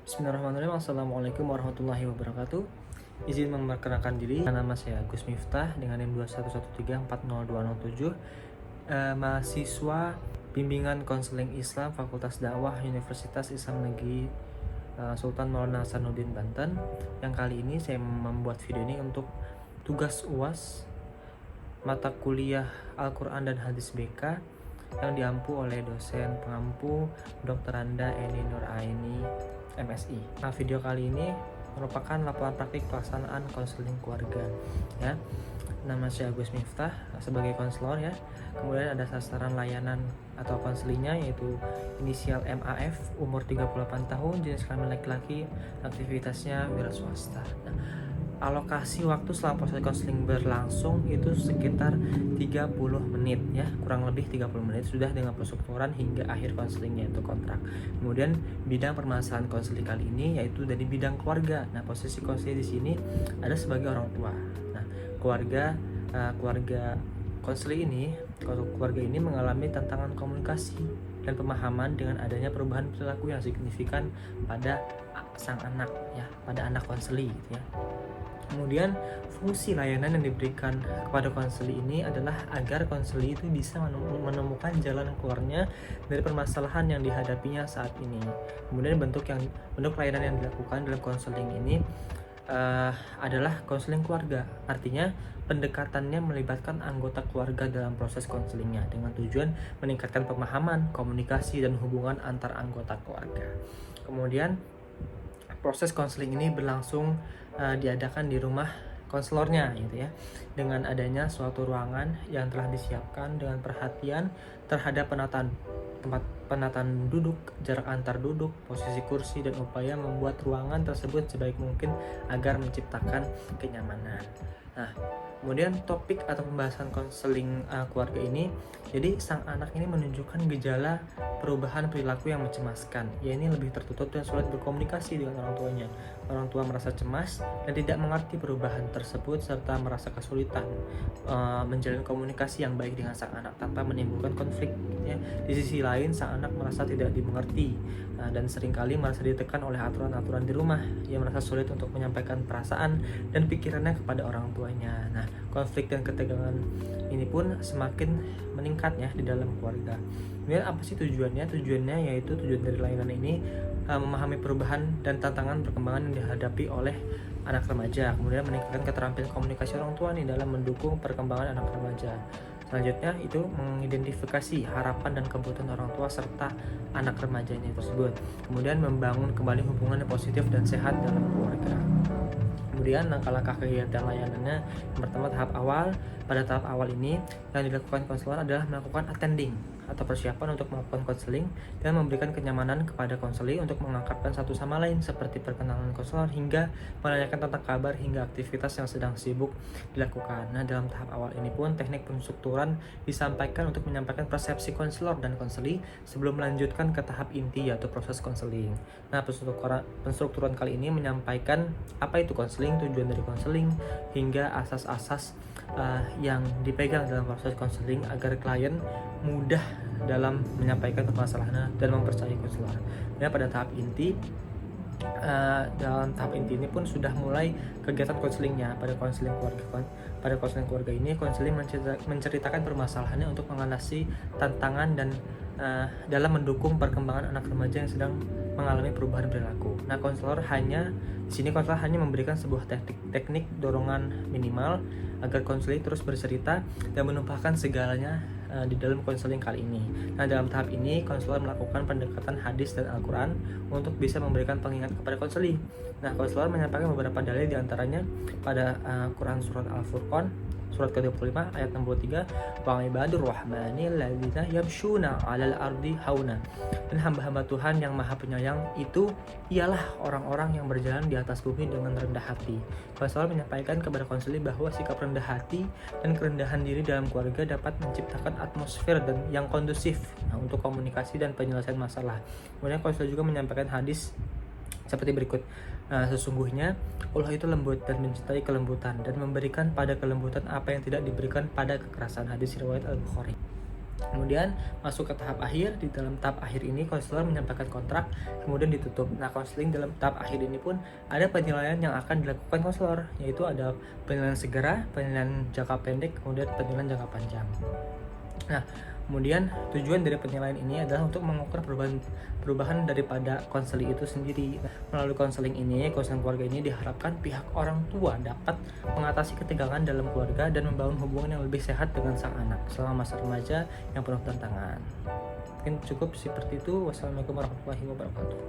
Bismillahirrahmanirrahim. Assalamualaikum warahmatullahi wabarakatuh. Izin memperkenalkan diri, nama saya Agus Miftah dengan NIM 2113400207, mahasiswa bimbingan konseling Islam Fakultas Dakwah Universitas Islam Negeri Sultan Maulana Hasanuddin Banten. Yang kali ini saya membuat video ini untuk tugas UAS mata kuliah Al-Quran dan Hadis BK yang diampu oleh dosen pengampu Dr. Anda Eni Nuraini MSI. Nah, video kali ini merupakan laporan praktik pelaksanaan konseling keluarga ya. Nama saya Agus Miftah sebagai konselor ya. Kemudian ada sasaran layanan atau konselingnya yaitu inisial MAF, umur 38 tahun, jenis kelamin laki-laki, aktivitasnya wira swasta. Nah, alokasi waktu selama proses konseling berlangsung itu sekitar 30 menit ya, kurang lebih 30 menit sudah dengan perstrukturan hingga akhir konselingnya itu kontrak. Kemudian bidang permasalahan konseling kali ini yaitu dari bidang keluarga. Nah, posisi konseling di sini ada sebagai orang tua. Nah, keluarga konseling ini, keluarga ini mengalami tantangan komunikasi dan pemahaman dengan adanya perubahan perilaku yang signifikan pada sang anak ya, pada anak konseli gitu ya. Kemudian fungsi layanan yang diberikan kepada konseli ini adalah agar konseli itu bisa menemukan jalan keluarnya dari permasalahan yang dihadapinya saat ini. Kemudian bentuk layanan yang dilakukan dalam konseling ini adalah konseling keluarga. Artinya pendekatannya melibatkan anggota keluarga dalam proses konselingnya dengan tujuan meningkatkan pemahaman, komunikasi, dan hubungan antar anggota keluarga. Kemudian proses konseling ini berlangsung diadakan di rumah konselornya gitu ya, dengan adanya suatu ruangan yang telah disiapkan dengan perhatian terhadap penataan duduk, jarak antar duduk, posisi kursi, dan upaya membuat ruangan tersebut sebaik mungkin agar menciptakan kenyamanan. Nah, kemudian topik atau pembahasan konseling keluarga ini, jadi sang anak ini menunjukkan gejala perubahan perilaku yang mencemaskan. Ya, ini lebih tertutup dan sulit berkomunikasi dengan orang tuanya. Orang tua merasa cemas dan tidak mengerti perubahan tersebut serta merasa kesulitan menjalin komunikasi yang baik dengan sang anak tanpa menimbulkan konflik. Ya. Di sisi lain, sang anak merasa tidak dimengerti dan seringkali merasa ditekan oleh aturan-aturan di rumah. Ia merasa sulit untuk menyampaikan perasaan dan pikirannya kepada orang tuanya. Nah, konflik dan ketegangan ini pun semakin meningkat ya di dalam keluarga. Kemudian apa sih tujuannya? Tujuannya yaitu tujuan dari layanan ini memahami perubahan dan tantangan perkembangan yang dihadapi oleh anak remaja. Kemudian meningkatkan keterampilan komunikasi orang tua nih dalam mendukung perkembangan anak remaja. Selanjutnya itu mengidentifikasi harapan dan kebutuhan orang tua serta anak remajanya tersebut. Kemudian membangun kembali hubungan yang positif dan sehat dalam keluarga. Kemudian langkah-langkah kegiatan layanannya, yang pertama pada tahap awal ini yang dilakukan konselor adalah melakukan attending atau persiapan untuk melakukan konseling dan memberikan kenyamanan kepada konseli untuk mengakrabkan satu sama lain seperti perkenalan konselor hingga menanyakan tentang kabar hingga aktivitas yang sedang sibuk dilakukan. Nah, dalam tahap awal ini pun teknik penstrukturan disampaikan untuk menyampaikan persepsi konselor dan konseli sebelum melanjutkan ke tahap inti yaitu proses konseling. Nah, penstrukturan kali ini menyampaikan apa itu konseling, tujuan dari konseling, hingga asas-asas yang dipegang dalam proses konseling agar klien mudah dalam menyampaikan permasalahannya dan mempercayai konselor. Dan pada tahap inti, dalam tahap inti ini pun sudah mulai kegiatan konselingnya. Pada konseling keluarga ini, konseling menceritakan permasalahannya untuk mengatasi tantangan dan dalam mendukung perkembangan anak remaja yang sedang mengalami perubahan perilaku. Nah, konselor hanya memberikan sebuah teknik dorongan minimal agar konseling terus bercerita dan menumpahkan segalanya di dalam konseling kali ini. Nah, dalam tahap ini konselor melakukan pendekatan hadis dan Al-Quran untuk bisa memberikan pengingat kepada konseli. Nah, konselor menyampaikan beberapa dalil diantaranya pada Quran surat Al-Furqan surat ke-25 ayat 63, wa ibadur rahmanil ladzina yamshuna 'alal ardi hauna. Dan hamba-hamba Tuhan yang Maha Penyayang itu ialah orang-orang yang berjalan di atas bumi dengan rendah hati. Konselor menyampaikan kepada konseli bahwa sikap rendah hati dan kerendahan diri dalam keluarga dapat menciptakan atmosfer yang kondusif untuk komunikasi dan penyelesaian masalah. Kemudian konselor juga menyampaikan hadis seperti berikut. Sesungguhnya Allah itu lembut dan mencintai kelembutan dan memberikan pada kelembutan apa yang tidak diberikan pada kekerasan. Hadis riwayat Al-Bukhari. Kemudian masuk ke tahap akhir. Di dalam tahap akhir ini konselor menyampaikan kontrak, kemudian ditutup. Nah, konseling dalam tahap akhir ini pun ada penilaian yang akan dilakukan konselor, yaitu ada penilaian segera, penilaian jangka pendek, kemudian penilaian jangka panjang. Nah, kemudian tujuan dari penilaian ini adalah untuk mengukur perubahan daripada konseling itu sendiri. Melalui konseling keluarga ini diharapkan pihak orang tua dapat mengatasi ketegangan dalam keluarga dan membangun hubungan yang lebih sehat dengan sang anak selama masa remaja yang penuh tantangan. Mungkin cukup seperti itu. Wassalamualaikum warahmatullahi wabarakatuh.